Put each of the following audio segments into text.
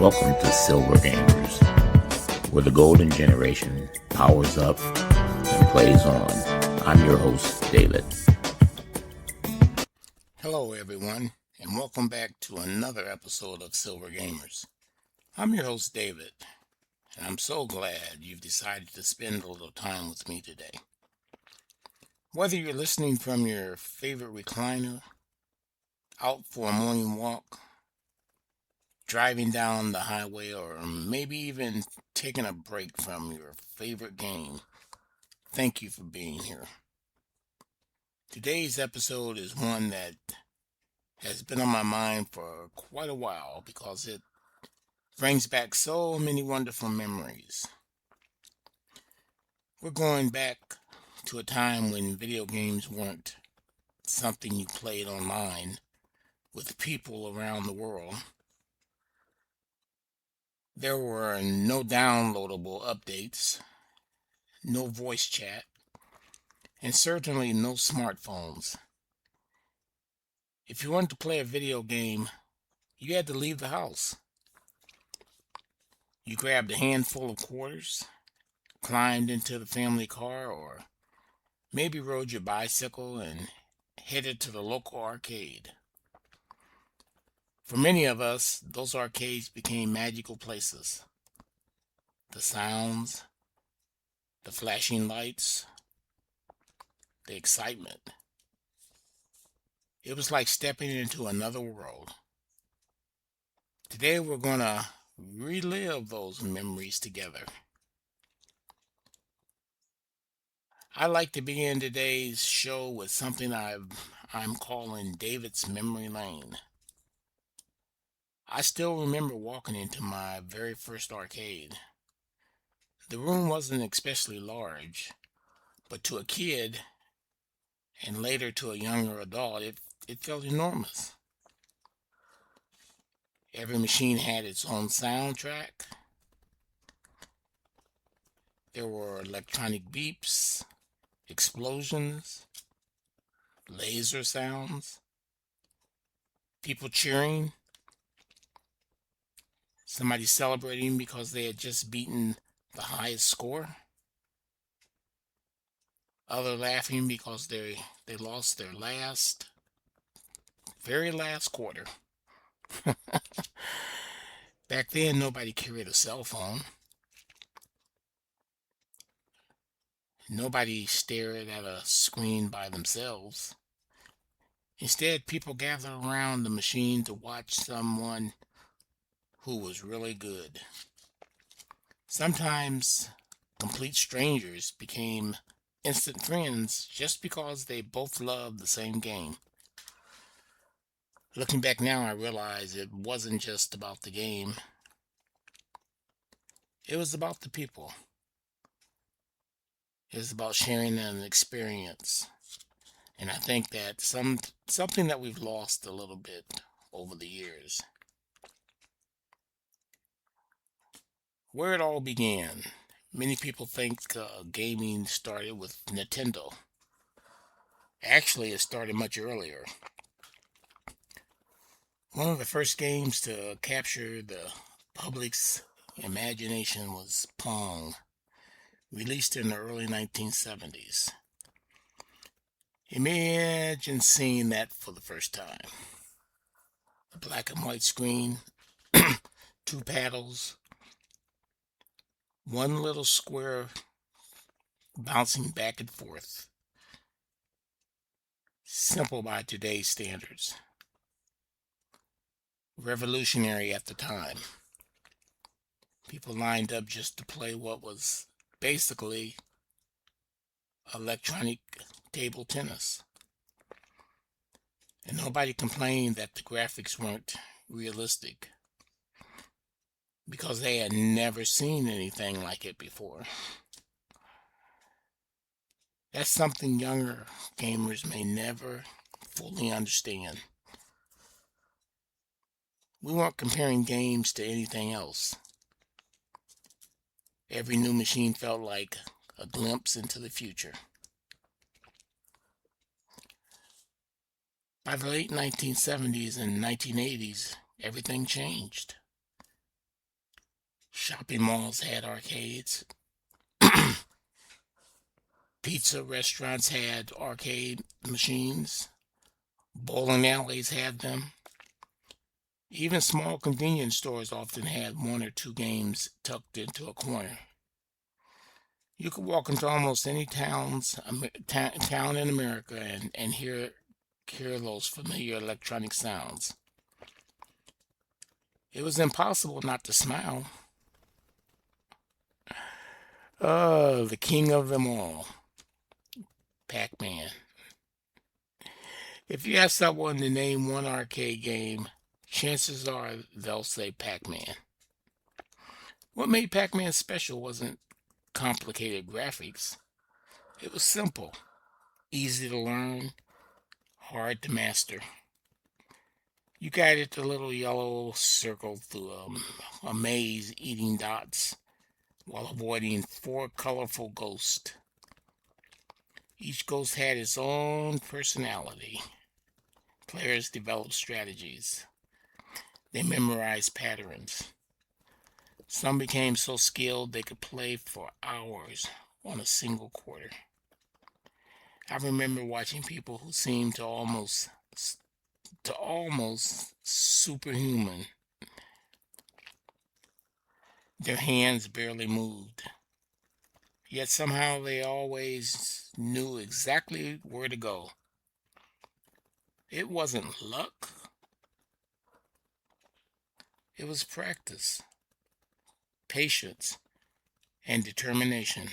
Welcome to Silver Gamers, where the golden generation powers up and plays on. I'm your host, David. Hello, everyone, and welcome back to another episode of Silver Gamers. I'm your host, David, and I'm so glad you've decided to spend a little time with me today. Whether you're listening from your favorite recliner, out for a morning walk, driving down the highway, or maybe even taking a break from your favorite game, thank you for being here. Today's episode is one that has been on my mind for quite a while because it brings back so many wonderful memories. We're going back to a time when video games weren't something you played online with people around the world. There were no downloadable updates, no voice chat, and certainly no smartphones. If you wanted to play a video game, you had to leave the house. You grabbed a handful of quarters, climbed into the family car, or maybe rode your bicycle and headed to the local arcade. For many of us, those arcades became magical places. The sounds, the flashing lights, the excitement. It was like stepping into another world. Today we're going to relive those memories together. I'd like to begin today's show with something I'm calling David's Memory Lane. I still remember walking into my very first arcade. The room wasn't especially large, but to a kid, and later to a younger adult, it felt enormous. Every machine had its own soundtrack. There were electronic beeps, explosions, laser sounds, people cheering, somebody celebrating because they had just beaten the highest score, other laughing because they lost their very last quarter. Back then, nobody carried a cell phone. Nobody stared at a screen by themselves. Instead, people gathered around the machine to watch someone who was really good. Sometimes complete strangers became instant friends just because they both loved the same game. Looking back now, I realize it wasn't just about the game. It was about the people. It was about sharing an experience. And I think that something that we've lost a little bit over the years. Where it all began. Many people think gaming started with Nintendo. Actually, it started much earlier. One of the first games to capture the public's imagination was Pong, released in the early 1970s. Imagine seeing that for the first time. A black and white screen, two paddles, one little square bouncing back and forth. Simple by today's standards. Revolutionary at the time. People lined up just to play what was basically electronic table tennis. And nobody complained that the graphics weren't realistic because they had never seen anything like it before. That's something younger gamers may never fully understand. We weren't comparing games to anything else. Every new machine felt like a glimpse into the future. By the late 1970s and 1980s, everything changed. Shopping malls had arcades. Pizza restaurants had arcade machines. Bowling alleys had them. Even small convenience stores often had one or two games tucked into a corner. You could walk into almost any town in America and hear those familiar electronic sounds. It was impossible not to smile. Oh, the king of them all, Pac-Man. If you ask someone to name one arcade game, chances are they'll say Pac-Man. What made Pac-Man special wasn't complicated graphics. It was simple, easy to learn, hard to master. You guided the little yellow circle through a maze, eating dots while avoiding four colorful ghosts. Each ghost had its own personality. Players developed strategies. They memorized patterns. Some became so skilled they could play for hours on a single quarter. I remember watching people who seemed to almost superhuman. Their hands barely moved. Yet somehow they always knew exactly where to go. It wasn't luck. It was practice, patience, and determination.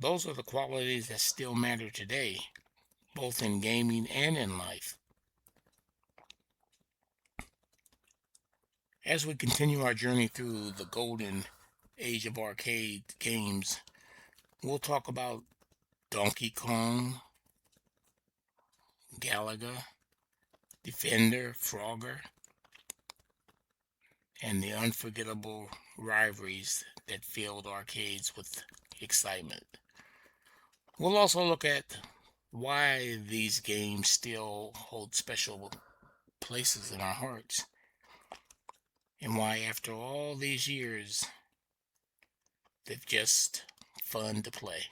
Those are the qualities that still matter today, both in gaming and in life. As we continue our journey through the golden age of arcade games, we'll talk about Donkey Kong, Galaga, Defender, Frogger, and the unforgettable rivalries that filled arcades with excitement. We'll also look at why these games still hold special places in our hearts, and why after all these years, they're just fun to play.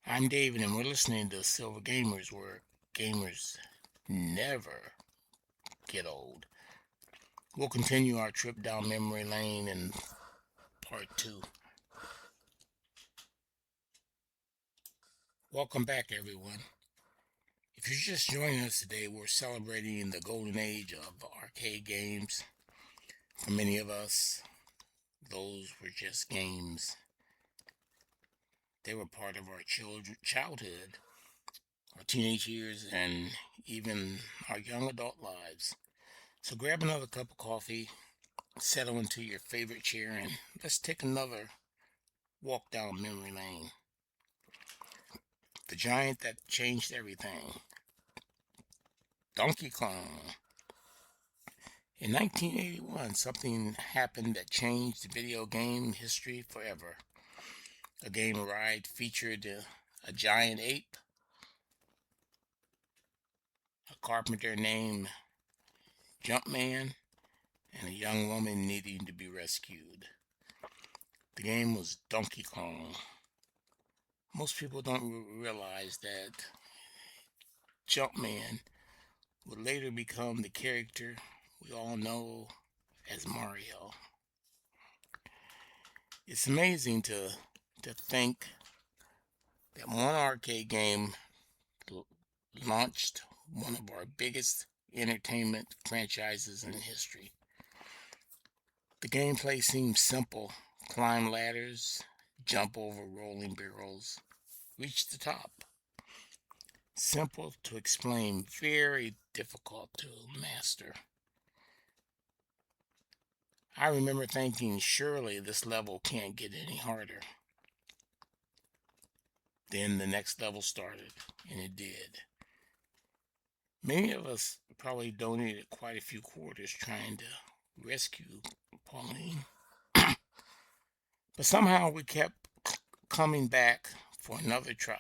I'm David, and we're listening to Silver Gamers, where gamers never get old. We'll continue our trip down memory lane in part 2. Welcome back, everyone. If you're just joining us today, we're celebrating the golden age of arcade games. For many of us, those were just games. They were part of our childhood, our teenage years, and even our young adult lives. So grab another cup of coffee, settle into your favorite chair, and let's take another walk down memory lane. The giant that changed everything, Donkey Kong. In 1981, something happened that changed video game history forever. A game ride featured a giant ape, a carpenter named Jumpman, and a young woman needing to be rescued. The game was Donkey Kong. Most people don't realize that Jumpman would later become the character we all know as Mario. It's amazing to think that one arcade game launched one of our biggest entertainment franchises in history. The gameplay seems simple: climb ladders, jump over rolling barrels, reach the top. Simple to explain, very difficult to master. I remember thinking, surely this level can't get any harder. Then the next level started, and it did. Many of us probably donated quite a few quarters trying to rescue Pauline. But somehow we kept coming back for another try.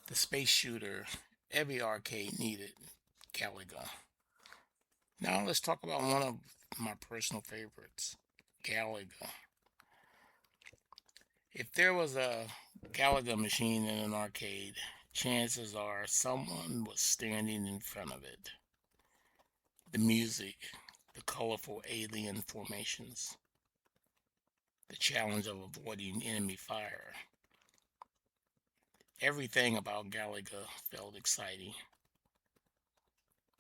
The space shooter every arcade needed, Galaga. Now let's talk about one of my personal favorites, Galaga. If there was a Galaga machine in an arcade, chances are someone was standing in front of it. The music, the colorful alien formations, the challenge of avoiding enemy fire. Everything about Galaga felt exciting.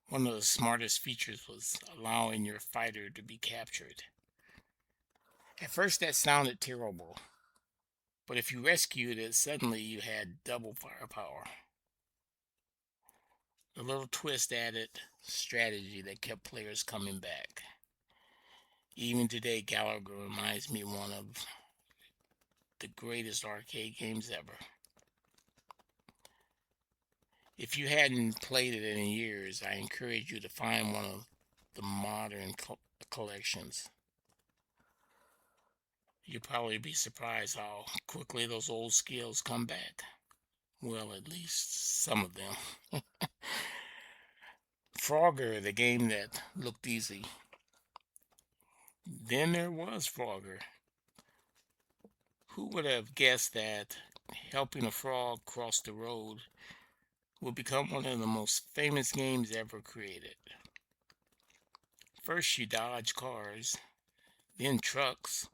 One of the smartest features was allowing your fighter to be captured. At first that sounded terrible, but if you rescued it, suddenly you had double firepower. A little twist added strategy that kept players coming back. Even today, Galaga reminds me of one of the greatest arcade games ever. If you hadn't played it in years, I encourage you to find one of the modern collections. You'll probably be surprised how quickly those old skills come back. Well, at least some of them. Frogger, the game that looked easy. Then there was Frogger. Who would have guessed that helping a frog cross the road would become one of the most famous games ever created? First you dodge cars, then trucks,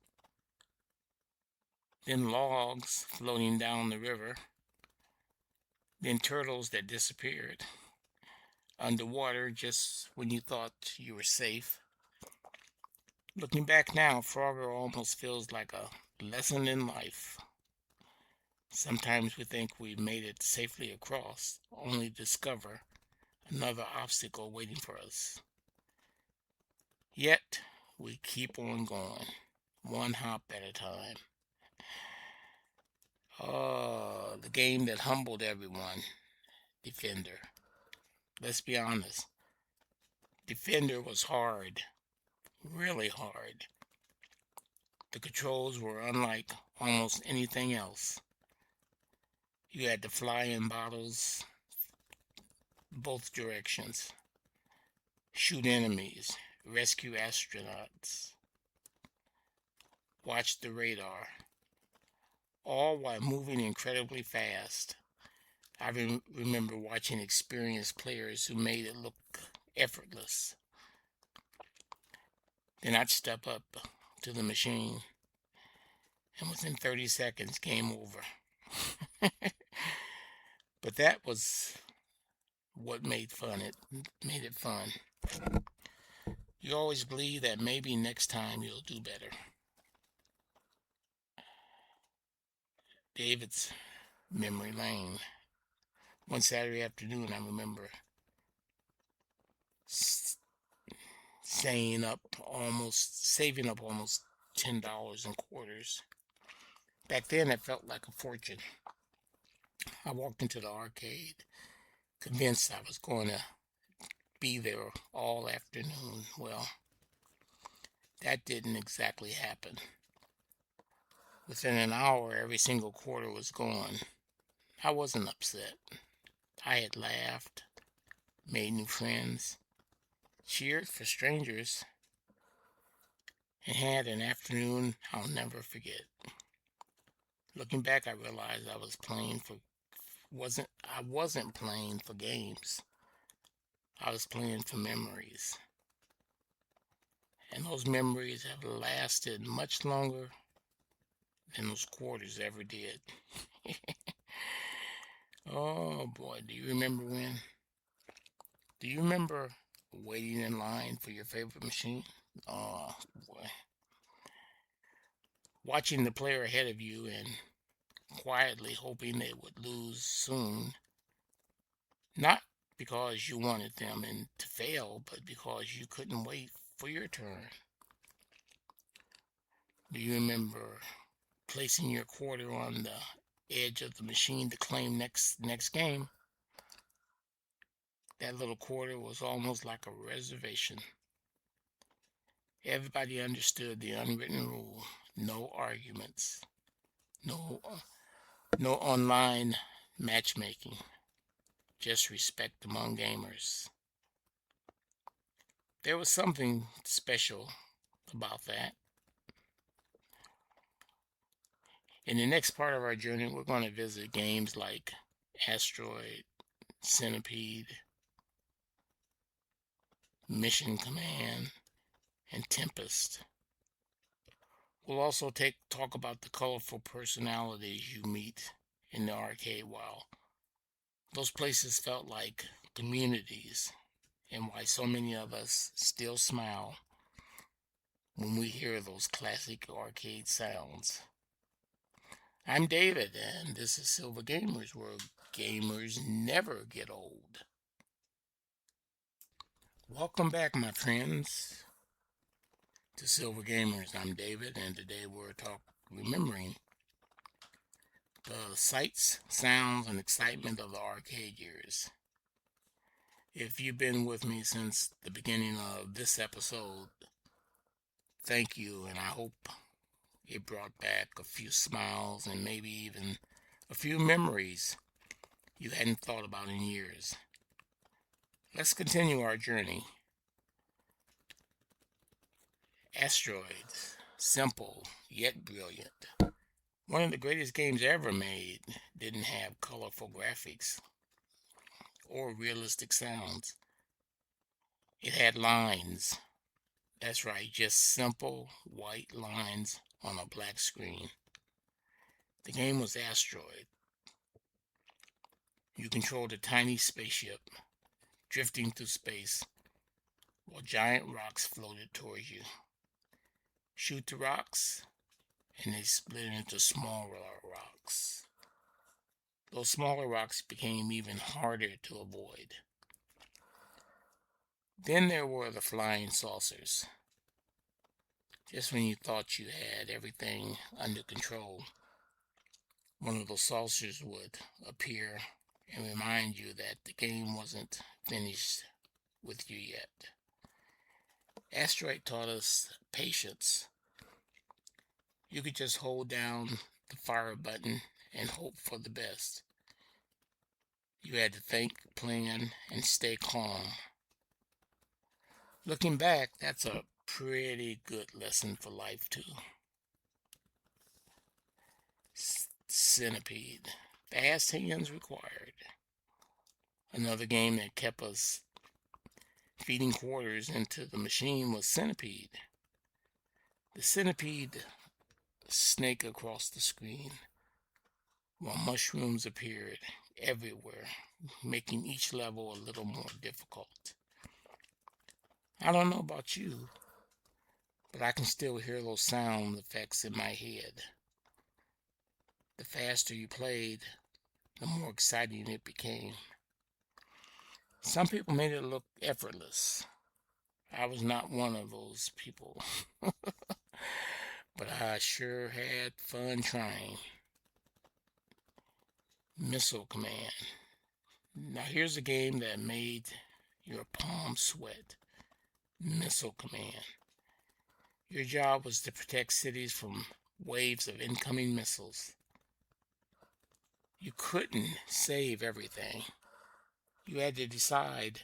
then logs floating down the river, then turtles that disappeared underwater just when you thought you were safe. Looking back now, Frogger almost feels like a lesson in life. Sometimes we think we've made it safely across, only to discover another obstacle waiting for us. Yet, we keep on going, one hop at a time. Oh, the game that humbled everyone, Defender. Let's be honest, Defender was hard, really hard. The controls were unlike almost anything else. You had to fly in bottles both directions, shoot enemies, rescue astronauts, watch the radar, all while moving incredibly fast. I remember watching experienced players who made it look effortless. Then I'd step up to the machine, and within 30 seconds, game over. But that was what made it fun. You always believe that maybe next time you'll do better. David's memory lane. One Saturday afternoon, I remember saving up almost $10 in quarters. Back then, it felt like a fortune. I walked into the arcade, convinced I was going to be there all afternoon. Well, that didn't exactly happen. Within an hour, every single quarter was gone. I wasn't upset. I had laughed, made new friends, cheered for strangers, and had an afternoon I'll never forget. Looking back, I realized I wasn't playing for games. I was playing for memories. And those memories have lasted much longer than those quarters ever did. Oh boy, do you remember when? Do you remember waiting in line for your favorite machine? Oh boy. Watching the player ahead of you and quietly hoping they would lose soon. Not because you wanted them to fail, but because you couldn't wait for your turn. Do you remember placing your quarter on the edge of the machine to claim next game? That little quarter was almost like a reservation. Everybody understood the unwritten rule: no arguments, no online matchmaking, just respect among gamers. There was something special about that. In the next part of our journey, we're going to visit games like Asteroid, Centipede, Mission Command, and Tempest. We'll also talk about the colorful personalities you meet in the arcade, while those places felt like communities, and why so many of us still smile when we hear those classic arcade sounds. I'm David, and this is Silver Gamers, where gamers never get old. Welcome back, my friends, to Silver Gamers. I'm David, and today we're remembering the sights, sounds, and excitement of the arcade years. If you've been with me since the beginning of this episode, thank you, and I hope it brought back a few smiles and maybe even a few memories you hadn't thought about in years. Let's continue our journey. Asteroids, simple yet brilliant. One of the greatest games ever made, didn't have colorful graphics or realistic sounds. It had lines. That's right, just simple white lines on a black screen. The game was Asteroid. You controlled a tiny spaceship drifting through space while giant rocks floated towards you. Shoot the rocks, and they split into smaller rocks. Those smaller rocks became even harder to avoid. Then there were the flying saucers. Just when you thought you had everything under control, one of those saucers would appear and remind you that the game wasn't finished with you yet. Asteroid taught us patience. You could just hold down the fire button and hope for the best. You had to think, plan, and stay calm. Looking back, that's a pretty good lesson for life, too. Centipede. Fast hands required. Another game that kept us feeding quarters into the machine was Centipede. The centipede snake across the screen, while mushrooms appeared everywhere, making each level a little more difficult. I don't know about you, but I can still hear those sound effects in my head. The faster you played, the more exciting it became. Some people made it look effortless. I was not one of those people. But I sure had fun trying. Missile Command. Now here's a game that made your palms sweat. Missile Command. Your job was to protect cities from waves of incoming missiles. You couldn't save everything. You had to decide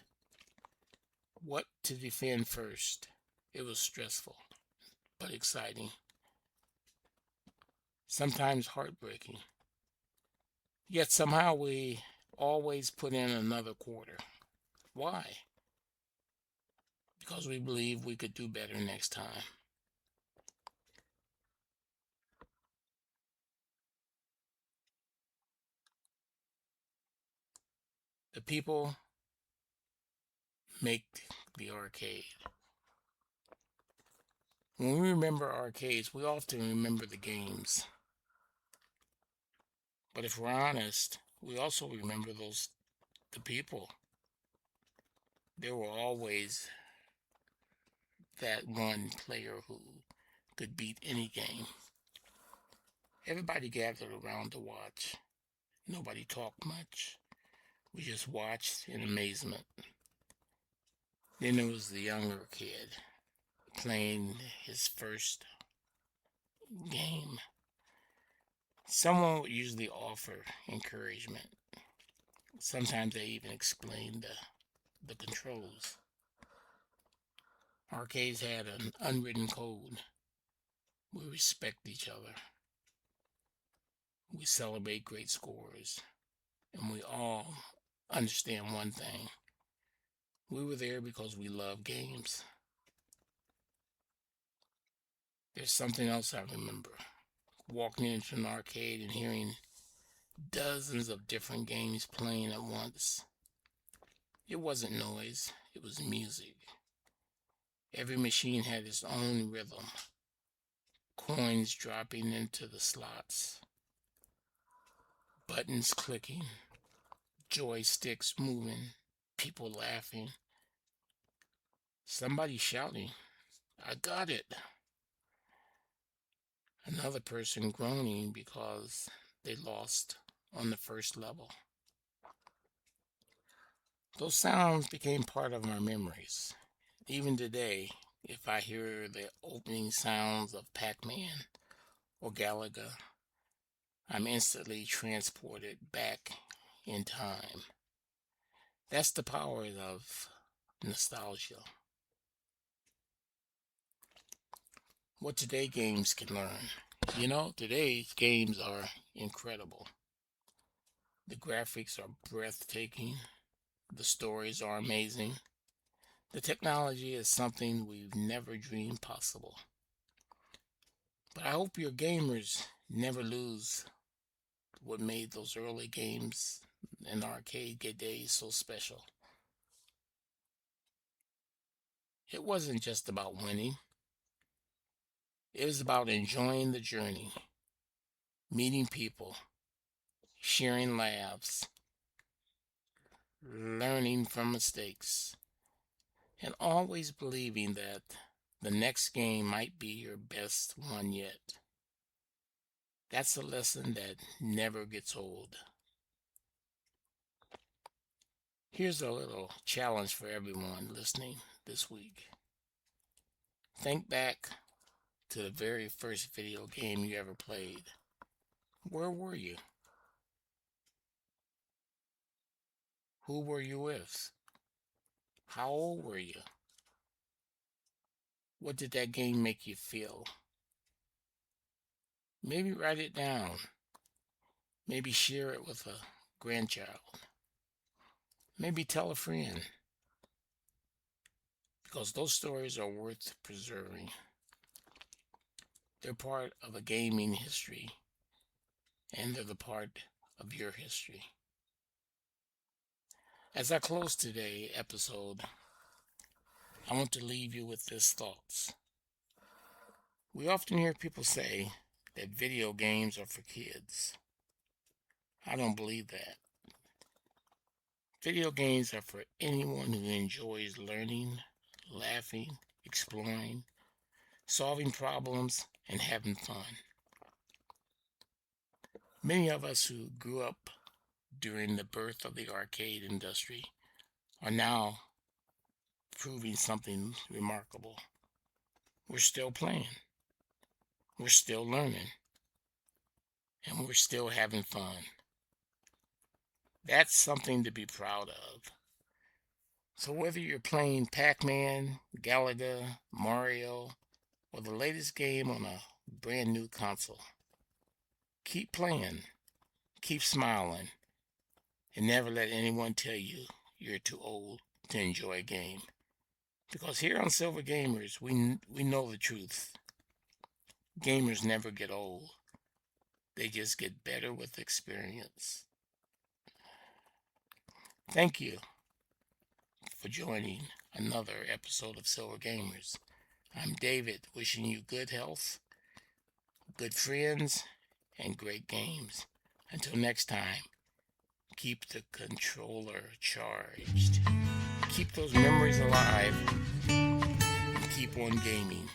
what to defend first. It was stressful, but exciting. Sometimes heartbreaking. Yet somehow we always put in another quarter. Why? Because we believe we could do better next time. The people make the arcade. When we remember arcades, we often remember the games. But if we're honest, we also remember the people. There were always that one player who could beat any game. Everybody gathered around to watch. Nobody talked much. We just watched in amazement. Then there was the younger kid playing his first game. Someone would usually offer encouragement. Sometimes they even explained the controls. Arcades had an unwritten code. We respect each other. We celebrate great scores. And we all understand one thing. We were there because we love games. There's something else I remember. Walking into an arcade and hearing dozens of different games playing at once. It wasn't noise, it was music. Every machine had its own rhythm. Coins dropping into the slots. Buttons clicking. Joysticks moving. People laughing. Somebody shouting, "I got it!" Another person groaning because they lost on the first level. Those sounds became part of our memories. Even today, if I hear the opening sounds of Pac-Man or Galaga, I'm instantly transported back in time. That's the power of nostalgia. What today games can learn. Today's games are incredible. The graphics are breathtaking. The stories are amazing. The technology is something we've never dreamed possible. But I hope your gamers never lose what made those early games and arcade days so special. It wasn't just about winning. It was about enjoying the journey, meeting people, sharing laughs, learning from mistakes, and always believing that the next game might be your best one yet. That's a lesson that never gets old. Here's a little challenge for everyone listening this week. Think back to the very first video game you ever played. Where were you? Who were you with? How old were you? What did that game make you feel? Maybe write it down. Maybe share it with a grandchild. Maybe tell a friend. Because those stories are worth preserving. They're part of a gaming history. And they're the part of your history. As I close today's episode, I want to leave you with these thoughts. We often hear people say that video games are for kids. I don't believe that. Video games are for anyone who enjoys learning, laughing, exploring, solving problems, and having fun. Many of us who grew up during the birth of the arcade industry are now proving something remarkable. We're still playing. We're still learning. And we're still having fun. That's something to be proud of. So whether you're playing Pac-Man, Galaga, Mario, or the latest game on a brand new console, keep playing, keep smiling, and never let anyone tell you you're too old to enjoy a game. Because here on Silver Gamers, we know the truth. Gamers never get old. They just get better with experience. Thank you for joining another episode of Silver Gamers. I'm David, wishing you good health, good friends, and great games. Until next time, keep the controller charged. Keep those memories alive. And keep on gaming.